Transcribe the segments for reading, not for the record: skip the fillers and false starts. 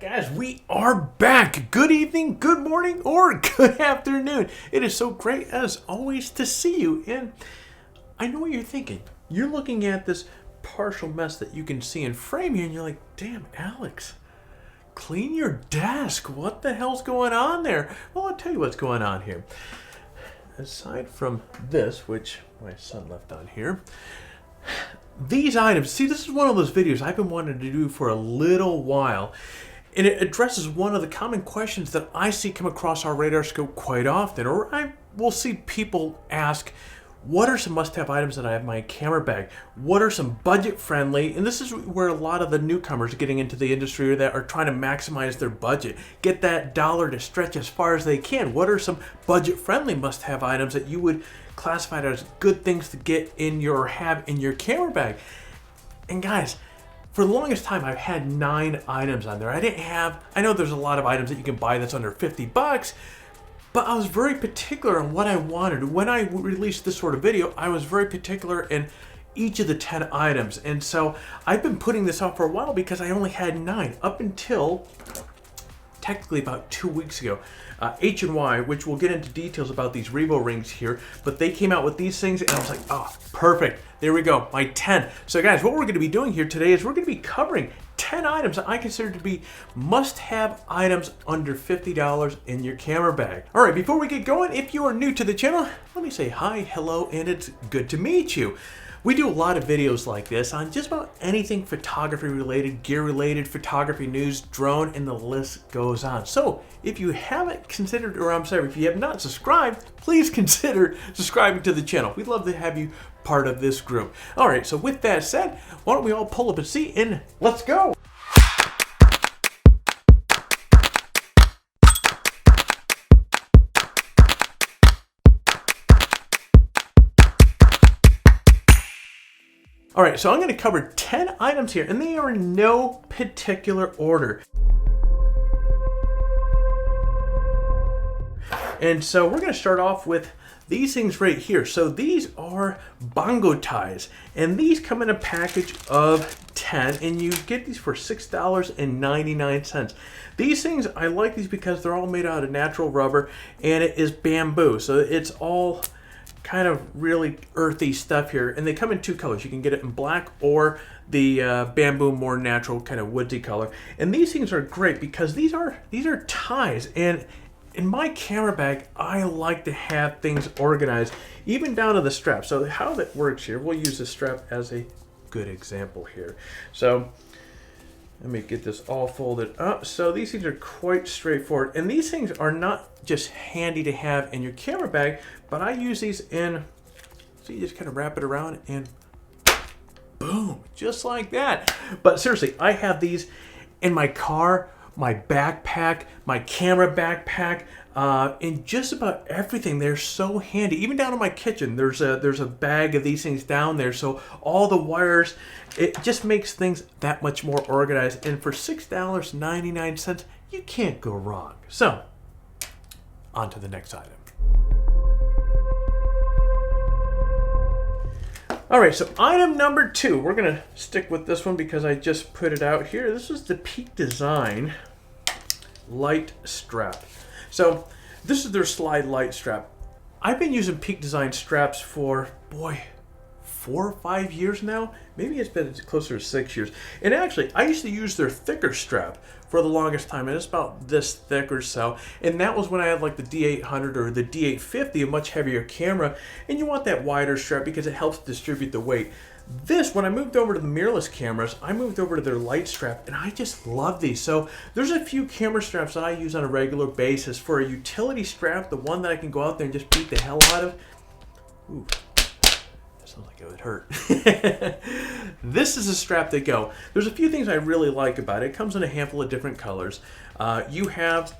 Guys, we are back. Good evening, good morning, or good afternoon. It is so great, as always, to see you. And I know what you're thinking. You're looking at this partial mess that you can see in frame here, and you're like, damn, Alex, clean your desk. What the hell's going on there? Well, I'll tell you what's going on here. Aside from this, which my son left on here, these items, see, this is one of those videos I've been wanting to do for a little while. And it addresses one of the common questions that I see come across our radar scope quite often, or I will see people ask, what are some must-have items that I have in my camera bag? What are some budget-friendly, and this is where a lot of the newcomers getting into the industry that are trying to maximize their budget, get that dollar to stretch as far as they can. What are some budget-friendly must-have items that you would classify as good things to get in your, have in your camera bag? And guys, for the longest time, I've had 9 items on there. I know there's a lot of items that you can buy that's under 50 bucks, but I was very particular on what I wanted. When I released this sort of video, I was very particular in each of the 10 items. And so I've been putting this out for a while because I only had 9 up until technically about 2 weeks ago. H&Y, which we'll get into details about these Revo rings here, but they came out with these things and I was like, oh, perfect. There we go, my 10. So guys, what we're gonna be doing here today is we're gonna be covering 10 items that I consider to be must-have items under $50 in your camera bag. All right, before we get going, if you are new to the channel, let me say hi, hello, and it's good to meet you. We do a lot of videos like this on just about anything photography related, gear related, photography news, drone, and the list goes on. So if you haven't considered, or I'm sorry, if you have not subscribed, please consider subscribing to the channel. We'd love to have you part of this group. All right, so with that said, why don't we all pull up a seat and let's go. All right, so I'm going to cover 10 items here, and they are in no particular order. And so we're going to start off with these things right here. So these are Bongo Ties, and these come in a package of 10, and you get these for $6.99. These things, I like these because they're all made out of natural rubber, and it is bamboo, so it's all kind of really earthy stuff here, and they come in 2 colors. You can get it in black or the bamboo, more natural kind of woodsy color. And these things are great because these are ties, and in my camera bag, I like to have things organized, even down to the strap. So how that works here, we'll use the strap as a good example here. So let me get this all folded up. So these things are quite straightforward, and these things are not just handy to have in your camera bag, but I use these in, so you just kind of wrap it around and boom, just like that. But seriously, I have these in my car, my backpack, my camera backpack, and just about everything. They're so handy. Even down in my kitchen, there's a bag of these things down there. So all the wires, it just makes things that much more organized. And for $6.99, you can't go wrong. So on to the next item. All right, so item number 2, we're gonna stick with this one because I just put it out here. This is the Peak Design light strap. So this is their slide light strap. I've been using Peak Design straps for, boy, 4 or 5 years now. Maybe it's been closer to 6 years. And actually, I used to use their thicker strap for the longest time, and it's about this thick or so. And that was when I had like the D800 or the D850, a much heavier camera, and you want that wider strap because it helps distribute the weight. This, when I moved over to the mirrorless cameras, I moved over to their light strap, and I just love these. So there's a few camera straps that I use on a regular basis. For a utility strap, the one that I can go out there and just beat the hell out of, ooh, sounds like it would hurt. This is a strap to go. There's a few things I really like about it. It comes in a handful of different colors. You have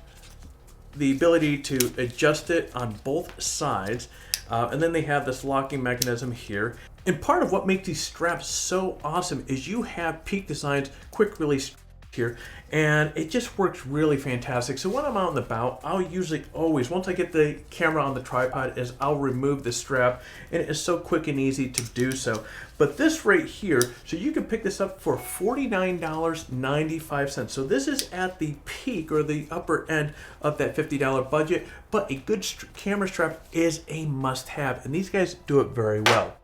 the ability to adjust it on both sides, and then they have this locking mechanism here. And part of what makes these straps so awesome is you have Peak Design's quick release here, and it just works really fantastic. So when I'm out and about, I'll usually always, once I get the camera on the tripod, is I'll remove the strap, and it is so quick and easy to do so. But this right here, so you can pick this up for $49.95. So this is at the peak or the upper end of that $50 budget, but a good camera strap is a must-have, and these guys do it very well.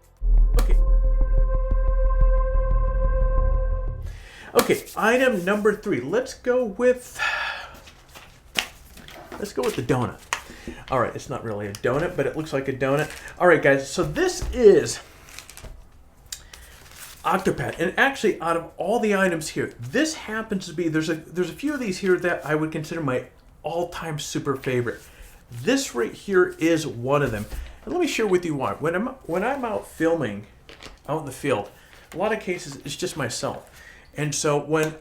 Okay, item number 3. Let's go with the donut. All right, it's not really a donut, but it looks like a donut. All right, guys, so this is Octopad, and actually, out of all the items here, this happens to be, there's a few of these here that I would consider my all-time super favorite. This right here is one of them. And let me share with you why. When I'm out filming out in the field, a lot of cases it's just myself. And so when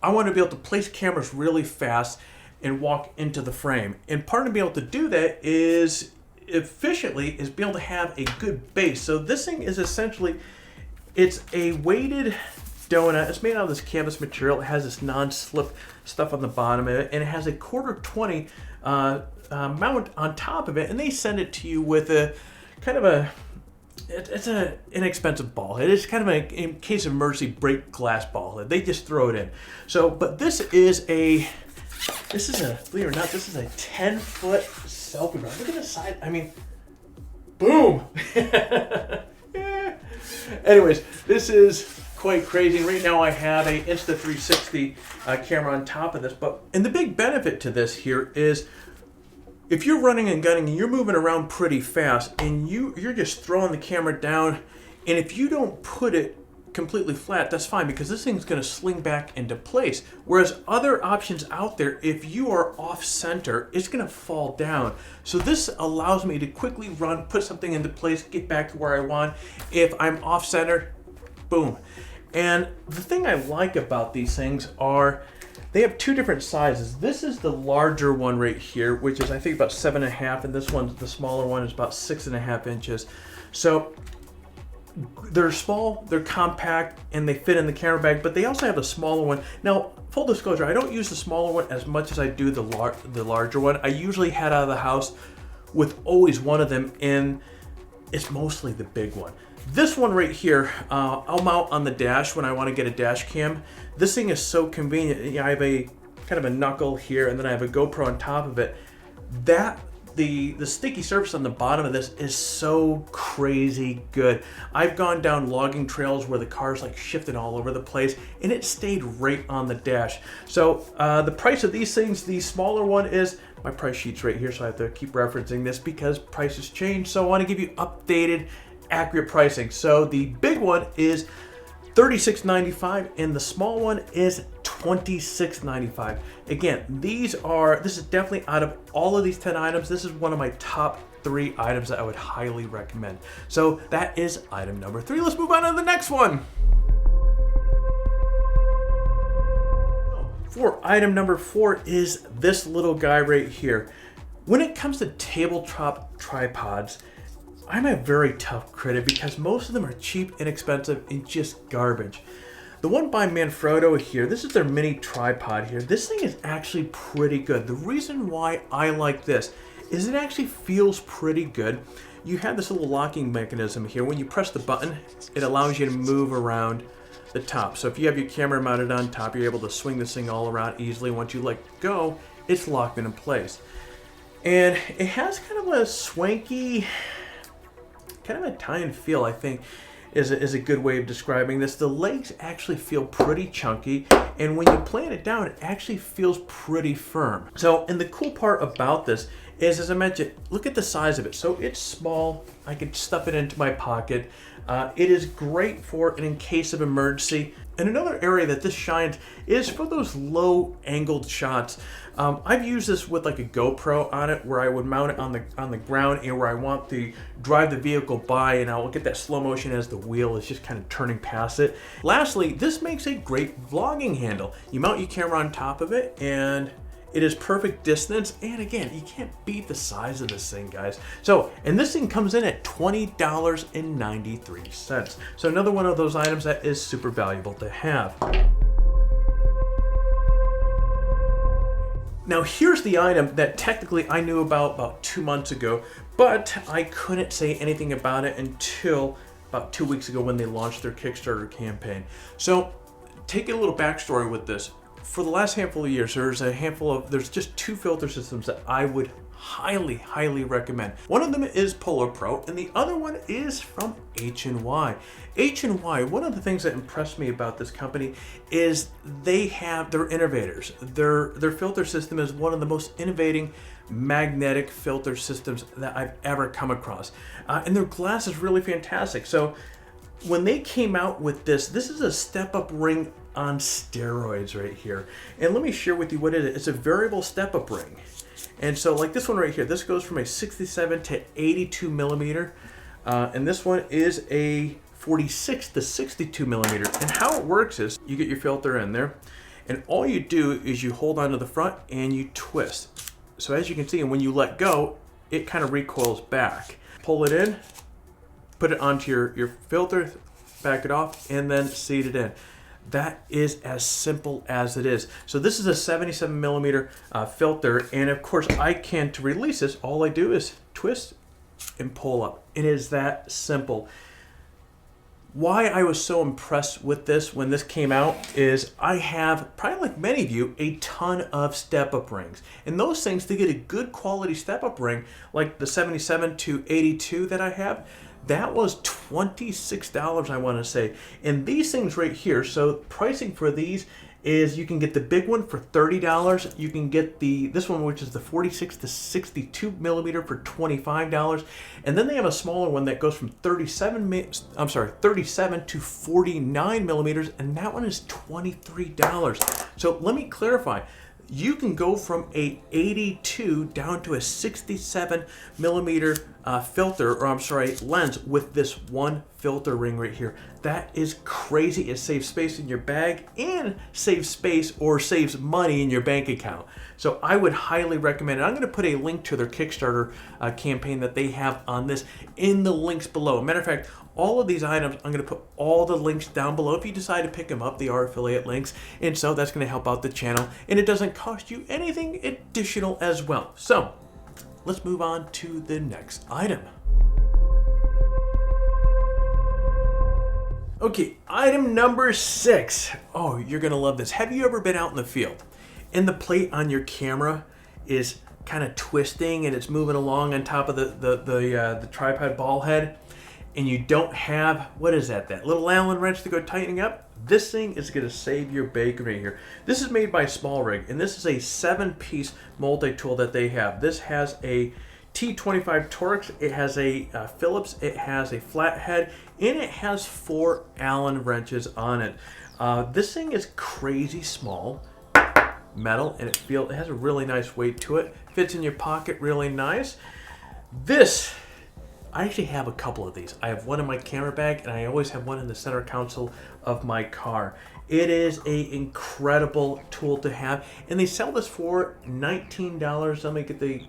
I want to be able to place cameras really fast and walk into the frame, and part of being able to do that is efficiently is be able to have a good base. So this thing is essentially, it's a weighted donut. It's made out of this canvas material. It has this non-slip stuff on the bottom of it, and it has a 1/4-20 mount on top of it, and they send it to you with a kind of a, it's an inexpensive ball head. It's kind of a, in case of emergency, break glass ball head. They just throw it in. So, but this is a, believe it or not, this is a 10-foot selfie bar. Look at the side. I mean, boom. Anyways, this is quite crazy. And right now I have a Insta360 camera on top of this. And the big benefit to this here is, if you're running and gunning and you're moving around pretty fast and you're just throwing the camera down, and if you don't put it completely flat, that's fine, because this thing's going to sling back into place. Whereas other options out there, if you are off center, it's going to fall down. So this allows me to quickly run, put something into place, get back to where I want. If I'm off center, boom. And the thing I like about these things are, they have 2 different sizes. This is the larger one right here, which is I think about 7.5, and this one's the smaller one is about 6.5 inches. So they're small, they're compact, and they fit in the camera bag, but they also have a smaller one. Now, full disclosure, I don't use the smaller one as much as I do the larger one. I usually head out of the house with always one of them, and it's mostly the big one. This one right here, I'll mount on the dash when I want to get a dash cam. This thing is so convenient. I have a kind of a knuckle here, and then I have a GoPro on top of it. The sticky surface on the bottom of this is so crazy good. I've gone down logging trails where the car's like shifted all over the place, and it stayed right on the dash. So the price of these things, the smaller one is, my price sheet's right here, so I have to keep referencing this because prices change. So I want to give you updated, accurate pricing. So the big one is $36.95 and the small one is $26.95. Again, this is definitely, out of all of these 10 items, this is one of my top 3 items that I would highly recommend. So that is item number 3. Let's move on to the next one. For item number 4 is this little guy right here. When it comes to tabletop tripods, I'm a very tough critic because most of them are cheap, inexpensive, and just garbage. The one by Manfrotto here, this is their mini tripod here. This thing is actually pretty good. The reason why I like this is it actually feels pretty good. You have this little locking mechanism here. When you press the button, it allows you to move around the top. So if you have your camera mounted on top, you're able to swing this thing all around easily. Once you let go, it's locked in place. And it has kind of a swanky, kind of Italian feel, I think, is a good way of describing this. The legs actually feel pretty chunky, and when you plant it down, it actually feels pretty firm. So, and the cool part about this is, as I mentioned, look at the size of it. So it's small. I can stuff it into my pocket. It is great for an in case of emergency. And another area that this shines is for those low angled shots. I've used this with like a GoPro on it, where I would mount it on the ground and where I want to drive the vehicle by, and I'll get that slow motion as the wheel is just kind of turning past it. Lastly, this makes a great vlogging handle. You mount your camera on top of it, and it is perfect distance, and again, you can't beat the size of this thing, guys. So, and this thing comes in at $20.93. So another one of those items that is super valuable to have. Now here's the item that technically I knew about 2 months ago, but I couldn't say anything about it until about 2 weeks ago when they launched their Kickstarter campaign. So take a little backstory with this. For the last handful of years, there's just 2 filter systems that I would highly recommend. One of them is Polar Pro, and the other one is from H&Y. H&Y, one of the things that impressed me about this company is they're innovators. Their filter system is one of the most innovating magnetic filter systems that I've ever come across. And their glass is really fantastic. So when they came out with this is a step-up ring on steroids right here. And let me share with you what it is. It's a variable step-up ring. And so like this one right here, this goes from a 67 to 82 millimeter. And this one is a 46 to 62 millimeter. And how it works is you get your filter in there, and all you do is you hold onto the front and you twist. So as you can see, and when you let go, it kind of recoils back. Pull it in, put it onto your filter, back it off, and then seat it in. That is as simple as it is. So this is a 77 millimeter filter, and of course to release this, all I do is twist and pull up. It is that simple. Why I was so impressed with this when this came out is I have, probably like many of you, a ton of step-up rings. And those things, to get a good quality step-up ring, like the 77 to 82 that I have, that was $26, I want to say. And these things right here, so pricing for these is you can get the big one for $30. You can get this one, which is the 46 to 62 millimeter, for $25. And then they have a smaller one that goes from 37 to 49 millimeters, and that one is $23. So let me clarify. You can go from a 82 down to a 67 millimeter lens with this one filter ring right here. That is crazy. It saves space in your bag and saves space or saves money in your bank account. So I would highly recommend it. I'm going to put a link to their Kickstarter campaign that they have on this in the links below. Matter of fact, all of these items, I'm going to put all the links down below. If you decide to pick them up, they are affiliate links. And so that's going to help out the channel. And it doesn't cost you anything additional as well. So let's move on to the next item. Okay, item number 6. Oh, you're going to love this. Have you ever been out in the field and the plate on your camera is kind of twisting and it's moving along on top of the tripod ball head, and you don't have, what is that little Allen wrench to go tightening up? This thing is going to save your bacon right here. This is made by Small Rig, and this is a 7-piece multi-tool that they have. This has a T25 Torx, it has a Phillips, it has a flathead, and it has 4 Allen wrenches on it. This thing is crazy small, metal, and it has a really nice weight to it. Fits in your pocket really nice. I actually have a couple of these. I have one in my camera bag, and I always have one in the center console of my car. It is an incredible tool to have, and they sell this for $19. Let me get the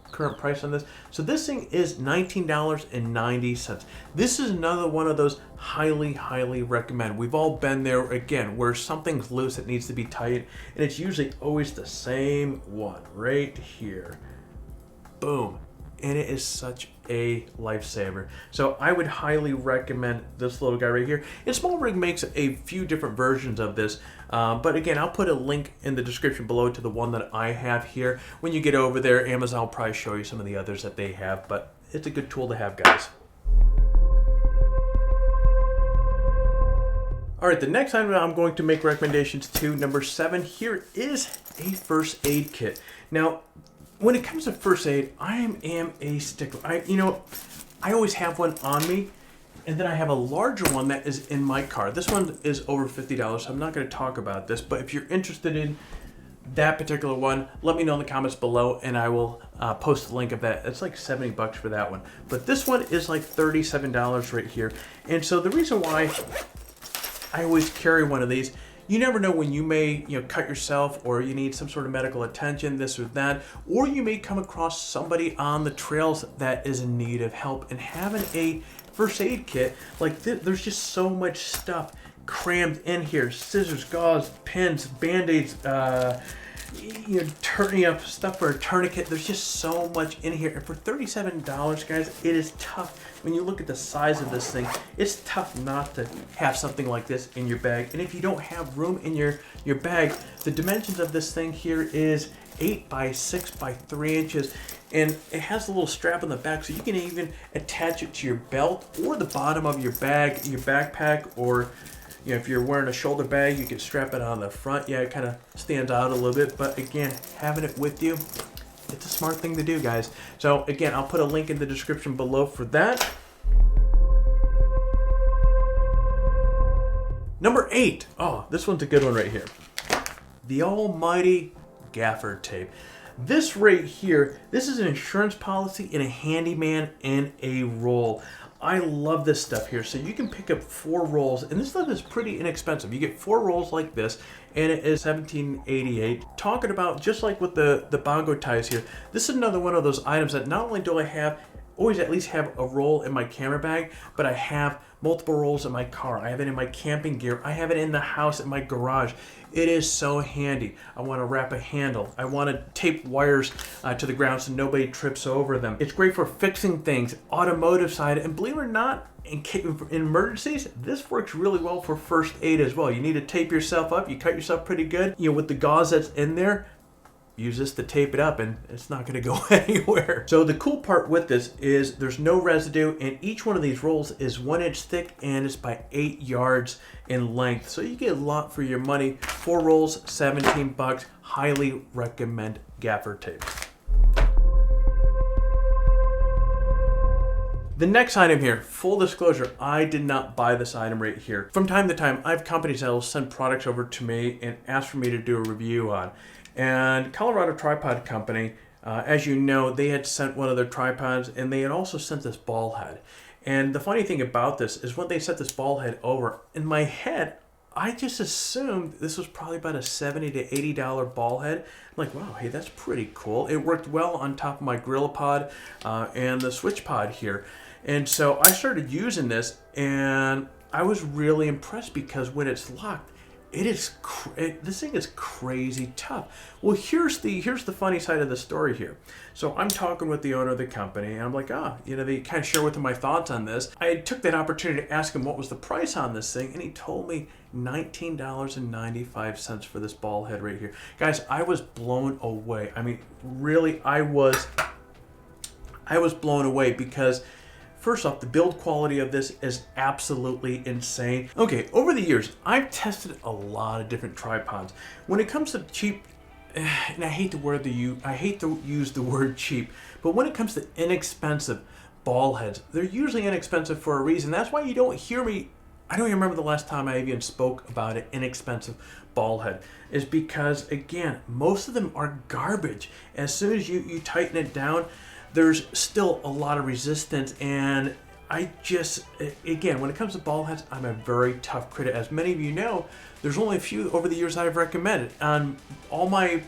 current price on this. So this thing is $19.90. This is another one of those highly recommend. We've all been there, again, where something's loose that needs to be tightened, and it's usually always the same one right here. Boom. And it is such a lifesaver. So I would highly recommend this little guy right here. And Small Rig makes a few different versions of this. But again, I'll put a link in the description below to the one that I have here. When you get over there, Amazon will probably show you some of the others that they have. But it's a good tool to have, guys. All right, the next item I'm going to make recommendations to, number 7, here is a first aid kit. Now, when it comes to first aid, I am a stickler. I always have one on me, and then I have a larger one that is in my car. This one is over $50, so I'm not going to talk about this, but if you're interested in that particular one, let me know in the comments below, and I will post a link of that. It's like $70 for that one. But this one is like $37 right here. And so the reason why I always carry one of these, you never know when you may cut yourself, or you need some sort of medical attention, this or that, or you may come across somebody on the trails that is in need of help. And having a first aid kit like this, there's just so much stuff crammed in here: scissors, gauze, pins, band-aids, stuff for a tourniquet. There's just so much in here. And for $37, guys, it is tough. When you look at the size of this thing, it's tough not to have something like this in your bag. And if you don't have room in your bag, the dimensions of this thing here is 8 by 6 by 3 inches. And it has a little strap on the back, so you can even attach it to your belt or the bottom of your bag, your backpack, or if you're wearing a shoulder bag, you can strap it on the front. Yeah, it kind of stands out a little bit, but again, having it with you, it's a smart thing to do, guys. So again, I'll put a link in the description below for that. Number 8. Oh, this one's a good one right here. The almighty gaffer tape. This right here, this is an insurance policy and a handyman and a roll. I love this stuff here. So you can pick up 4 rolls, and this stuff is pretty inexpensive. You get 4 rolls like this, and it is $17.88. Talking about, just like with the Bongo Ties here, this is another one of those items that not only do I always at least have a roll in my camera bag, but I have multiple rolls in my car. I have it in my camping gear. I have it in the house, in my garage. It is so handy. I want to wrap a handle. I want to tape wires to the ground so nobody trips over them. It's great for fixing things, automotive side, and believe it or not, in emergencies, this works really well for first aid as well. You need to tape yourself up. You cut yourself pretty good. With the gauze that's in there, use this to tape it up and it's not going to go anywhere. So the cool part with this is there's no residue, and each one of these rolls is 1 inch thick and it's by 8 yards in length. So you get a lot for your money. 4 rolls, 17 bucks. Highly recommend gaffer tape. The next item here, full disclosure, I did not buy this item right here. From time to time, I have companies that will send products over to me and ask for me to do a review on. And Colorado Tripod Company, as you know, they had sent one of their tripods, and they had also sent this ball head. And the funny thing about this is when they sent this ball head over, in my head, I just assumed this was probably about a $70 to $80 ball head. I'm like, wow, hey, that's pretty cool. It worked well on top of my grill pod and the switch pod here. And so I started using this, and I was really impressed because when it's locked, this thing is crazy tough. Well, here's the funny side of the story here. So I'm talking with the owner of the company, and I'm like, they kind of share with him my thoughts on this. I took that opportunity to ask him what was the price on this thing, and he told me $19.95 for this ball head right here. Guys, I was blown away. I mean, really, I was blown away because first off, the build quality of this is absolutely insane. Okay, over the years, I've tested a lot of different tripods. When it comes to cheap, and I hate to use the word cheap, but when it comes to inexpensive ball heads, they're usually inexpensive for a reason. That's why you don't hear me. I don't even remember the last time I even spoke about an inexpensive ball head. Is because, again, most of them are garbage. As soon as you tighten it down, there's still a lot of resistance, and again, when it comes to ball heads, I'm a very tough critic. As many of you know, there's only a few over the years I've recommended. On all my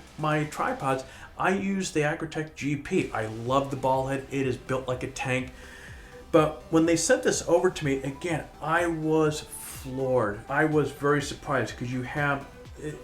tripods, I use the Acrotech GP. I love the ball head. It is built like a tank. But when they sent this over to me, again, I was floored. I was very surprised because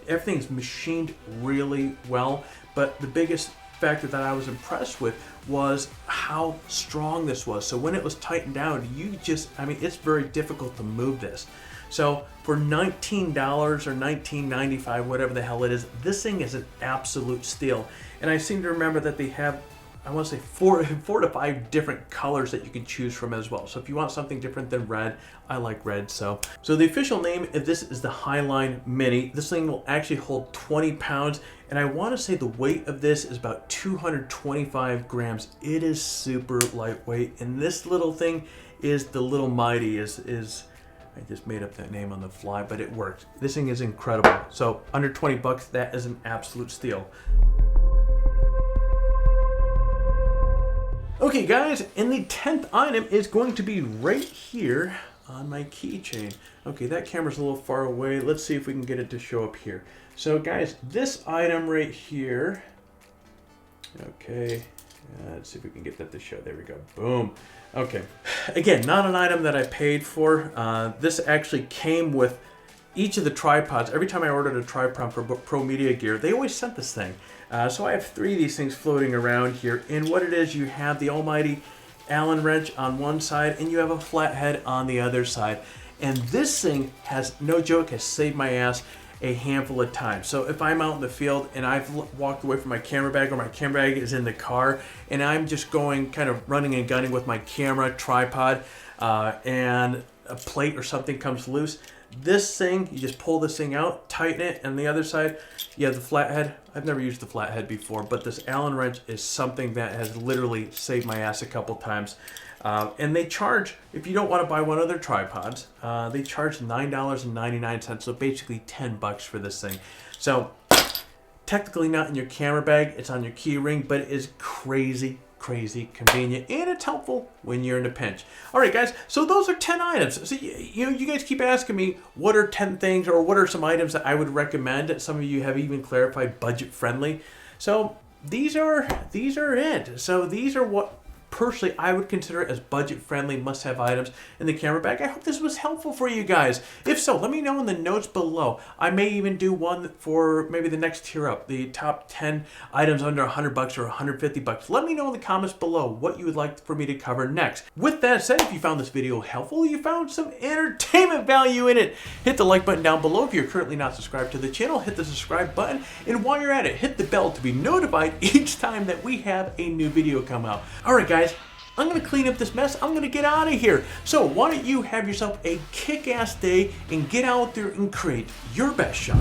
everything's machined really well, but the biggest factor that I was impressed with was how strong this was. So when it was tightened down, it's very difficult to move this. So for $19 or $19.95, whatever the hell it is, this thing is an absolute steal. And I seem to remember that they have, I want to say 4 to 5 different colors that you can choose from as well. So if you want something different than red, I like red. So the official name of this is the Highline Mini. This thing will actually hold 20 pounds. And I want to say the weight of this is about 225 grams. It is super lightweight. And this little thing is the Little Mighty. I just made up that name on the fly, but it works. This thing is incredible. So under 20 bucks, that is an absolute steal. Okay guys, and the 10th item is going to be right here on my keychain. Okay, that camera's a little far away. Let's see if we can get it to show up here. So guys, this item right here, okay, let's see if we can get that to show. There we go, boom. Okay, again, not an item that I paid for. This actually came with each of the tripods, every time I ordered a tripod for Pro Media Gear, they always sent this thing. So I have 3 of these things floating around here. And what it is, you have the almighty Allen wrench on one side and you have a flathead on the other side. And this thing has, no joke, has saved my ass a handful of times. So if I'm out in the field and I've walked away from my camera bag, or my camera bag is in the car and I'm just going kind of running and gunning with my camera, tripod, and a plate or something comes loose, this thing, you just pull this thing out, tighten it, and the other side, you have the flathead. I've never used the flathead before, but this Allen wrench is something that has literally saved my ass a couple times. And they charge, if you don't want to buy one of their tripods, they charge $9.99, so basically $10 for this thing. So technically not in your camera bag, it's on your key ring, but it is crazy convenient, and it's helpful when you're in a pinch. All right, guys, so those are 10 items. So you guys keep asking me what are 10 things, or what are some items that I would recommend. Some of you have even clarified budget friendly. So these are it. So these are what personally I would consider as budget friendly must-have items in the camera bag. I hope this was helpful for you guys. If so, let me know in the notes below. I may even do one for maybe the next tier up, the top 10 items under $100 or $150. Let me know in the comments below what you would like for me to cover next. With that said, if you found this video helpful, you found some entertainment value in it, hit the like button down below. If you're currently not subscribed to the channel, hit the subscribe button, and while you're at it, hit the bell to be notified each time that we have a new video come out. All right, guys, I'm going to clean up this mess. I'm going to get out of here. So why don't you have yourself a kick-ass day and get out there and create your best shot.